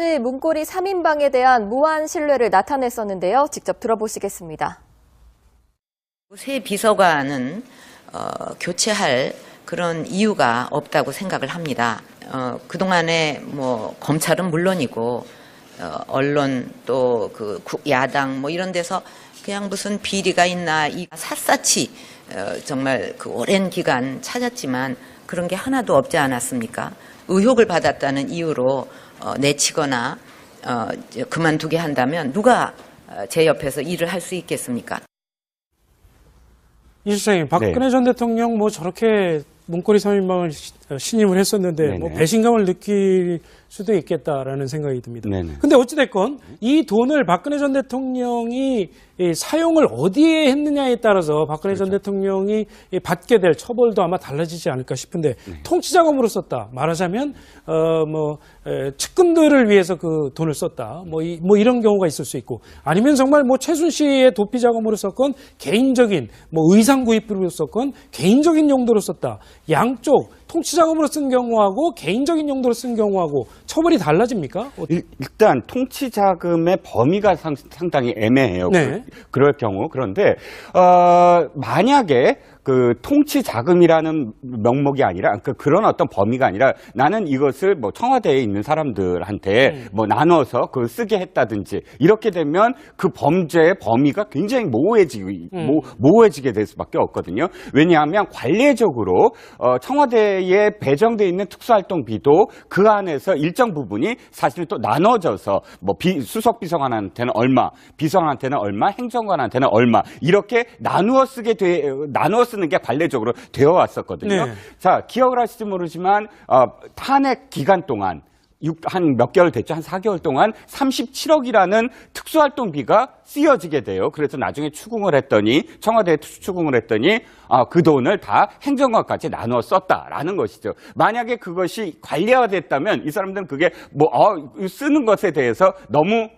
지금까지 문고리 3인방에 대한 무한 신뢰를 나타냈었는데요. 직접 들어보시겠습니다. 새 비서관은 교체할 그런 이유가 없다고 생각을 합니다. 그동안에 뭐 검찰은 물론이고 언론 또 그 야당 뭐 이런 데서 그냥 무슨 비리가 있나 이 샅샅이 정말 그 오랜 기간 찾았지만 그런 게 하나도 없지 않았습니까? 의혹을 받았다는 이유로 내치거나 그만두게 한다면 누가 제 옆에서 일을 할 수 있겠습니까? 이 실장님, 박근혜 전 대통령 뭐 저렇게 문고리 3인방을 신임을 했었는데 뭐 배신감을 느낄 수도 있겠다라는 생각이 듭니다. 근데 어찌됐건 이 돈을 박근혜 전 대통령이 사용을 어디에 했느냐에 따라서 박근혜 전 대통령이 받게 될 처벌도 아마 달라지지 않을까 싶은데 통치자금으로 썼다. 말하자면 측근들을 위해서 그 돈을 썼다. 뭐 이런 경우가 있을 수 있고 아니면 정말 뭐 최순실의 도피 자금으로 썼건 개인적인 뭐 의상 구입으로 썼건 개인적인 용도로 썼다. 양쪽 통치자금으로 쓴 경우하고 개인적인 용도로 쓴 경우하고 처벌이 달라집니까? 일단 통치자금의 범위가 상당히 애매해요. 그럴 경우. 그런데 만약에 그 통치자금이라는 명목이 아니라 그런 어떤 범위가 아니라 나는 이것을 뭐 청와대에 있는 사람들한테 뭐 나눠서 그걸 쓰게 했다든지 이렇게 되면 그 범죄의 범위가 굉장히 모호해지게 될 수밖에 없거든요. 왜냐하면 관례적으로 청와대에 배정돼 있는 특수활동비도 그 안에서 일정 부분이 사실 또 나눠져서 뭐 수석 비서관한테는 얼마, 비서관한테는 얼마, 행정관한테는 얼마 이렇게 나누어 쓰는 게 관례적으로 되어 왔었거든요. 자, 기억을 하실지 모르지만 탄핵 기간 동안 한 몇 개월 됐죠. 한 4개월 동안 37억이라는 특수활동비가 쓰여지게 돼요. 그래서 나중에 청와대에 추궁을 했더니 그 돈을 다 행정관까지 나누어 썼다라는 것이죠. 만약에 그것이 관례화됐다면 이 사람들은 그게 쓰는 것에 대해서 너무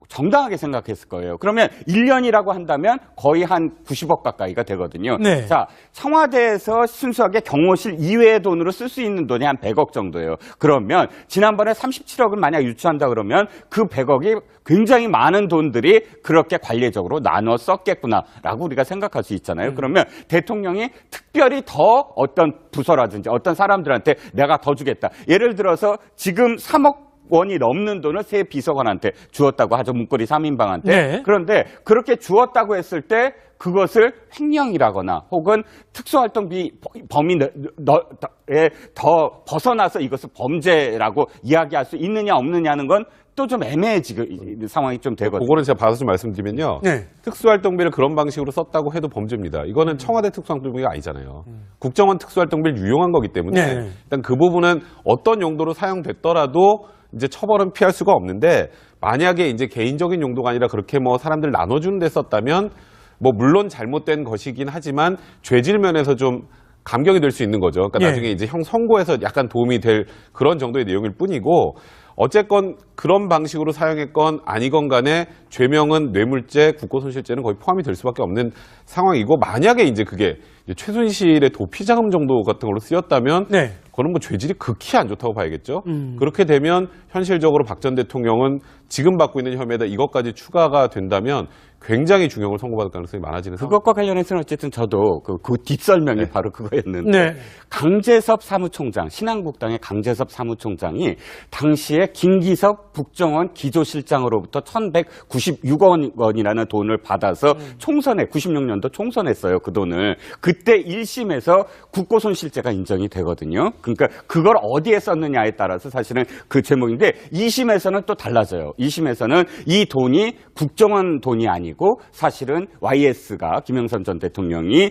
정당하게 생각했을 거예요. 그러면 1년이라고 한다면 거의 한 90억 가까이가 되거든요. 자, 청와대에서 순수하게 경호실 이외의 돈으로 쓸 수 있는 돈이 한 100억 정도예요. 그러면 지난번에 37억을 만약 유치한다 그러면 그 100억이 굉장히 많은 돈들이 그렇게 관례적으로 나눠 썼겠구나라고 우리가 생각할 수 있잖아요. 그러면 대통령이 특별히 더 어떤 부서라든지 어떤 사람들한테 내가 더 주겠다. 예를 들어서 지금 3억 원이 넘는 돈을 새 비서관한테 주었다고 하죠. 문고리 3인방한테. 그런데 그렇게 주었다고 했을 때 그것을 횡령이라거나 혹은 특수활동비 범위에 더 벗어나서 이것을 범죄라고 이야기할 수 있느냐 없느냐는 건 또 좀 애매해지는 상황이 좀 되거든요. 그거는 제가 받아서 좀 말씀드리면요. 특수활동비를 그런 방식으로 썼다고 해도 범죄입니다. 이거는 청와대 특수활동비가 아니잖아요. 국정원 특수활동비를 유용한 거기 때문에 일단 그 부분은 어떤 용도로 사용됐더라도 이제 처벌은 피할 수가 없는데 만약에 이제 개인적인 용도가 아니라 그렇게 뭐 사람들 나눠주는 데 썼다면 뭐 물론 잘못된 것이긴 하지만 죄질 면에서 좀 감경이 될 수 있는 거죠. 그러니까 나중에 이제 형 선고에서 약간 도움이 될 그런 정도의 내용일 뿐이고 어쨌건 그런 방식으로 사용했건 아니건 간에 죄명은 뇌물죄, 국고손실죄는 거의 포함이 될 수밖에 없는 상황이고 만약에 이제 그게 최순실의 도피자금 정도 같은 걸로 쓰였다면 그건 뭐 죄질이 극히 안 좋다고 봐야겠죠. 그렇게 되면 현실적으로 박 전 대통령은 지금 받고 있는 혐의에다 이것까지 추가가 된다면 굉장히 중형을 선고받을 가능성이 많아지는 그것과 관련해서는 어쨌든 저도 그 뒷설명이 바로 그거였는데 강제섭 사무총장, 신한국당의 강제섭 사무총장이 당시에 김기섭 국정원 기조실장으로부터 1,196억 원이라는 돈을 받아서 총선에 96년도 총선했어요. 그 돈을. 그때 1심에서 국고손실죄가 인정이 되거든요. 그러니까 그걸 어디에 썼느냐에 따라서 사실은 그 제목인데 2심에서는 또 달라져요. 2심에서는 이 돈이 국정원 돈이 아니고 사실은 YS가 김영삼 전 대통령이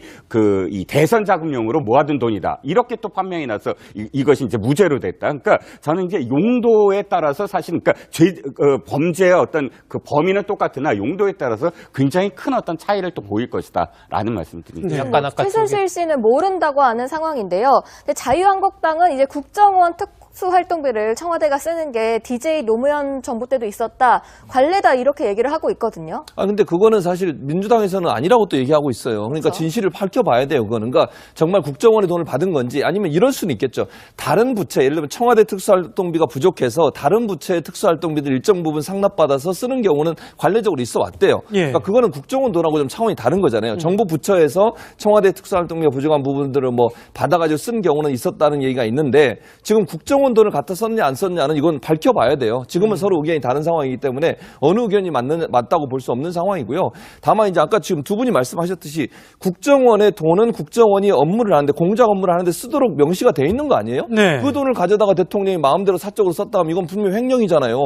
이 대선 자금용으로 모아둔 돈이다. 이렇게 또 판명이 나서 이것이 이제 무죄로 됐다. 그러니까 저는 이제 용도에 따라서 사실 그러니까 범죄의 어떤 그 범위는 똑같으나 용도에 따라서 굉장히 큰 어떤 차이를 또 보일 것이다라는 말씀드립니다. 최순실 씨는 모른다고 하는 상황인데요. 근데 자유한국당은 이제 국정원 특수활동비를 청와대가 쓰는 게 DJ 노무현 정부 때도 있었다. 관례다 이렇게 얘기를 하고 있거든요. 근데 그거는 사실 민주당에서는 아니라고 또 얘기하고 있어요. 그러니까 그렇죠. 진실을 밝혀봐야 돼요. 그거는. 그러니까 정말 국정원의 돈을 받은 건지 아니면 이럴 수는 있겠죠. 다른 부처, 예를 들면 청와대 특수활동비가 부족해서 다른 부처의 특수활동비들 일정 부분 상납받아서 쓰는 경우는 관례적으로 있어 왔대요. 예. 그러니까 그거는 국정원 돈하고 좀 차원이 다른 거잖아요. 정부 부처에서 청와대 특수활동비가 부족한 부분들을 뭐 받아가지고 쓴 경우는 있었다는 얘기가 있는데 지금 국정원 돈을 갖다 썼냐 안 썼냐는 이건 밝혀봐야 돼요. 지금은 서로 의견이 다른 상황이기 때문에 어느 의견이 맞다고 볼 수 없는 상황이고요. 다만 이제 아까 지금 두 분이 말씀하셨듯이 국정원의 돈은 국정원이 업무를 하는데 공작 업무를 하는데 쓰도록 명시가 돼 있는 거 아니에요? 네. 그 돈을 가져다가 대통령이 마음대로 사적으로 썼다 하면 이건 분명히 횡령이잖아요.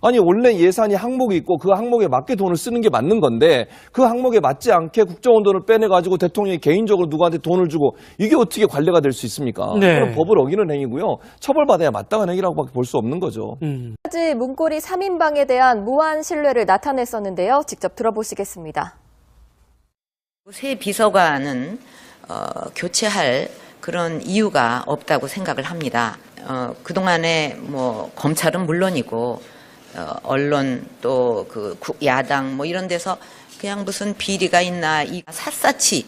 아니 원래 예산이 항목이 있고 그 항목에 맞게 돈을 쓰는 게 맞는 건데 그 항목에 맞지 않게 국정원 돈을 빼내가지고 대통령이 개인적으로 누구한테 돈을 주고 이게 어떻게 관례가 될 수 있습니까? 네. 그럼 법을 어기는 행위고요. 처벌받아야 마땅한 행위라고밖에 볼 수 없는 거죠. 까지 문고리 3인방에 대한 무한 신뢰를 나타냈었는데요. 직접 들어보시겠습니다. 새 비서관은 교체할 그런 이유가 없다고 생각을 합니다. 그동안에 뭐 검찰은 물론이고 언론 또 그 야당 뭐 이런 데서 그냥 무슨 비리가 있나 이 샅샅이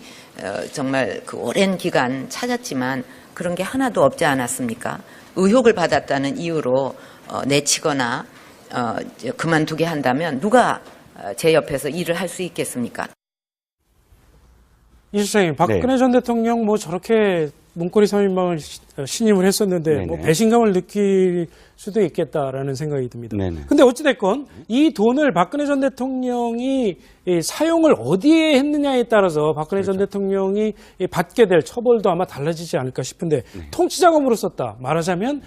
정말 그 오랜 기간 찾았지만 그런 게 하나도 없지 않았습니까? 의혹을 받았다는 이유로 내치거나 그만두게 한다면 누가 제 옆에서 일을 할 수 있겠습니까? 이 실장님, 박근혜 전 대통령 뭐 저렇게 문고리 3인방을 신임을 했었는데 뭐 배신감을 느낄 수도 있겠다라는 생각이 듭니다. 근데 어찌됐건 이 돈을 박근혜 전 대통령이 사용을 어디에 했느냐에 따라서 박근혜 전 대통령이 받게 될 처벌도 아마 달라지지 않을까 싶은데 통치자금으로 썼다. 말하자면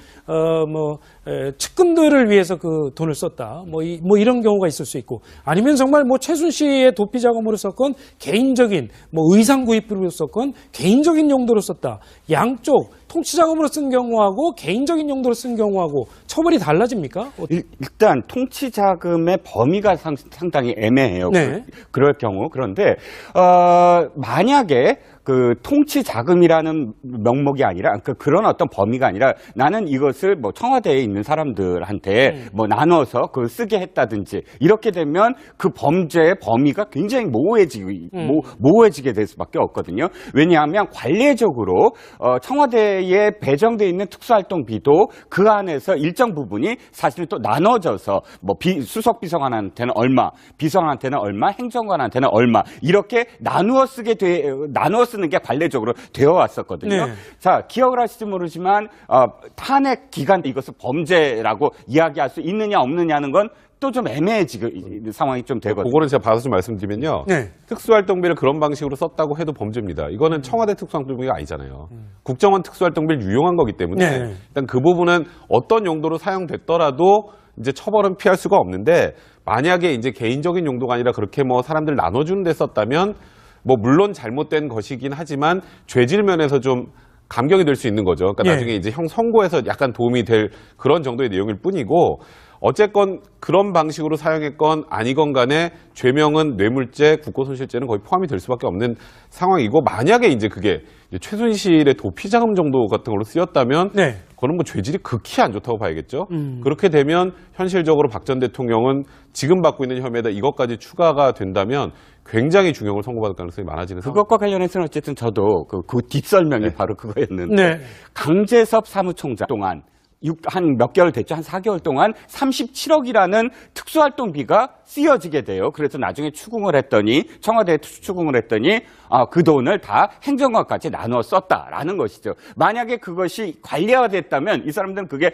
측근들을 위해서 그 돈을 썼다. 뭐 이런 경우가 있을 수 있고 아니면 정말 뭐 최순실의 도피자금으로 썼건 개인적인 뭐 의상 구입비로 썼건 개인적인 용도로 썼다. 양쪽 통치자금으로 쓴 경우하고 개인적인 용도로 쓴 경우하고 처벌이 달라집니까? 일단 통치자금의 범위가 상당히 애매해요. 네. 그럴 경우. 그런데 만약에 그 통치자금이라는 명목이 아니라 그런 어떤 범위가 아니라 나는 이것을 뭐 청와대에 있는 사람들한테 뭐 나눠서 그걸 쓰게 했다든지 이렇게 되면 그 범죄의 범위가 굉장히 모호해지게 될 수밖에 없거든요. 왜냐하면 관례적으로 청와대에 배정돼 있는 특수활동비도 그 안에서 일정 부분이 사실 또 나눠져서 뭐 수석 비서관한테는 얼마, 비서관한테는 얼마, 행정관한테는 얼마 이렇게 나누어 쓰는 게 관례적으로 되어 왔었거든요. 네. 자, 기억을 하실지 모르지만 탄핵 기간 때 이것을 범죄라고 이야기할 수 있느냐 없느냐는 건 또 좀 애매해지는 상황이 좀 되거든요. 그거는 제가 봐서 좀 말씀드리면요. 특수활동비를 그런 방식으로 썼다고 해도 범죄입니다. 이거는 청와대 특수활동비가 아니잖아요. 국정원 특수활동비를 유용한 거기 때문에 일단 그 부분은 어떤 용도로 사용됐더라도 이제 처벌은 피할 수가 없는데 만약에 이제 개인적인 용도가 아니라 그렇게 뭐 사람들 나눠주는 데 썼다면 뭐 물론 잘못된 것이긴 하지만 죄질 면에서 좀 감경이 될 수 있는 거죠. 그러니까 나중에 이제 형 선고에서 약간 도움이 될 그런 정도의 내용일 뿐이고 어쨌건 그런 방식으로 사용했건 아니건 간에 죄명은 뇌물죄, 국고손실죄는 거의 포함이 될 수밖에 없는 상황이고 만약에 이제 그게 이제 최순실의 도피자금 정도 같은 걸로 쓰였다면 그거는 뭐 죄질이 극히 안 좋다고 봐야겠죠. 그렇게 되면 현실적으로 박 전 대통령은 지금 받고 있는 혐의에다 이것까지 추가가 된다면 굉장히 중형을 선고받을 가능성이 많아지는 상황. 그것과 관련해서는 어쨌든 저도 그 뒷설명이 바로 그거였는데 강재섭 사무총장 동안 한 몇 개월 됐죠. 한 4개월 동안 37억이라는 특수활동비가 쓰여지게 돼요. 그래서 나중에 추궁을 했더니 청와대에 추궁을 했더니 그 돈을 다 행정관까지 나누어 썼다라는 것이죠. 만약에 그것이 관리화됐다면 이 사람들은 그게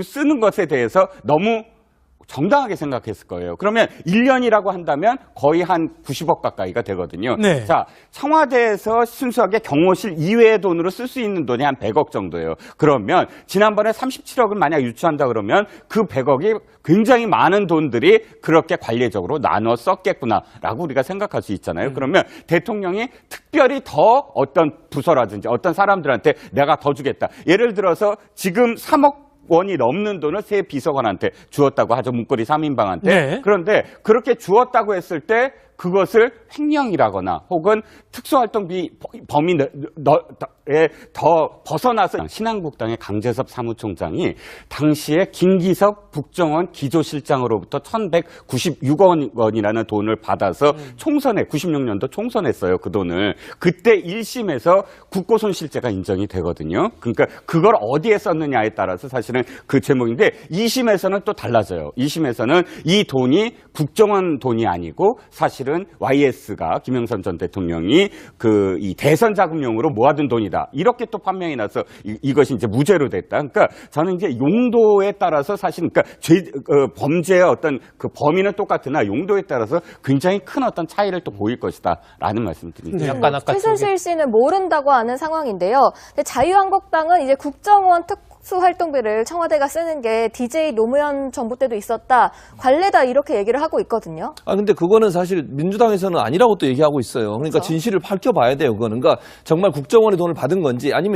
쓰는 것에 대해서 너무 정당하게 생각했을 거예요. 그러면 1년이라고 한다면 거의 한 90억 가까이가 되거든요. 자, 청와대에서 순수하게 경호실 이외의 돈으로 쓸 수 있는 돈이 한 100억 정도예요. 그러면 지난번에 37억을 만약 유치한다 그러면 그 100억이 굉장히 많은 돈들이 그렇게 관례적으로 나눠 썼겠구나라고 우리가 생각할 수 있잖아요. 그러면 대통령이 특별히 더 어떤 부서라든지 어떤 사람들한테 내가 더 주겠다. 예를 들어서 지금 3억 원이 넘는 돈을 새 비서관한테 주었다고 하죠. 문고리 3인방한테. 그런데 그렇게 주었다고 했을 때 그것을 횡령이라거나 혹은 특수활동비 범위에 더 벗어나서 신한국당의 강재섭 사무총장이 당시에 김기석 국정원 기조실장으로부터 1,196억 원이라는 돈을 받아서 총선에 96년도 총선했어요. 그 돈을. 그때 1심에서 국고손실죄가 인정이 되거든요. 그러니까 그걸 어디에 썼느냐에 따라서 사실은 그 제목인데 2심에서는 또 달라져요. 2심에서는 이 돈이 국정원 돈이 아니고 사실은 YS가 김영삼 전 대통령이 이 대선 자금용으로 모아둔 돈이다. 이렇게 또 판명이 나서 이것이 이제 무죄로 됐다. 그러니까 저는 이제 용도에 따라서 사실 그러니까 범죄의 어떤 그 범위는 똑같으나 용도에 따라서 굉장히 큰 어떤 차이를 또 보일 것이다라는 말씀드립니다. 약간 아까 최순실 씨는 모른다고 하는 상황인데요. 근데 자유한국당은 이제 국정원 특수활동비를 청와대가 쓰는 게 DJ 노무현 정부 때도 있었다. 관례다 이렇게 얘기를 하고 있거든요. 근데 그거는 사실 민주당에서는 아니라고 또 얘기하고 있어요. 그러니까 그렇죠. 진실을 밝혀봐야 돼요. 그거는. 그러니까 정말 국정원의 돈을 받은 건지 아니면